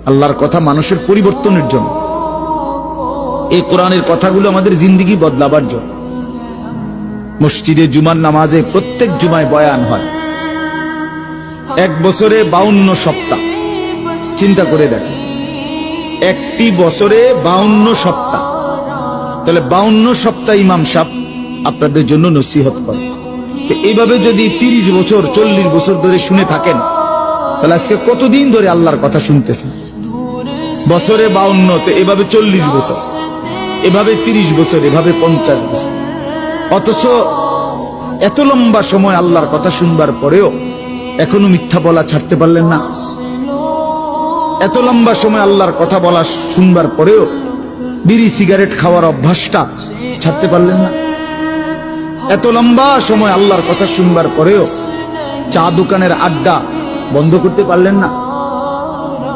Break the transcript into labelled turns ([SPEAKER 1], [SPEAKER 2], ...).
[SPEAKER 1] আল্লাহর কথা মানুষের পরিবর্তনের জন্য। এই কোরআনের কথাগুলো আমাদের জিন্দেগি বদলাবার জন্য। মসজিদে জুমার নামাজে প্রত্যেক জুমায় বয়ান হয়। এক বছরে 52 সপ্তাহ, চিন্তা করে দেখেন, একটি বছরে 52 সপ্তাহ। তাহলে 52 সপ্তাহ ইমাম সাহেব আপনাদের জন্য নসিহত করে। তো এইভাবে যদি 30 বছর 40 বছর ধরে শুনে থাকেন, তাহলে আজকে কতদিন ধরে আল্লাহর কথা শুনতেছেন? বছরে 52, তো এভাবে 40 বছর, এভাবে 30 বছর, এভাবে 50 বছর। অথচ এত লম্বা সময় আল্লাহর কথা শুনবার পরেও এখনো মিথ্যা বলা ছাড়তে পারলেন না। এত লম্বা সময় আল্লাহর কথা বলা শুনবার পরেও বিড়ি সিগারেট খাওয়ার অভ্যাসটা ছাড়তে পারলেন না। এত লম্বা সময় আল্লাহর কথা শুনবার পরেও চা দোকানের আড্ডা বন্ধ করতে পারলেন না।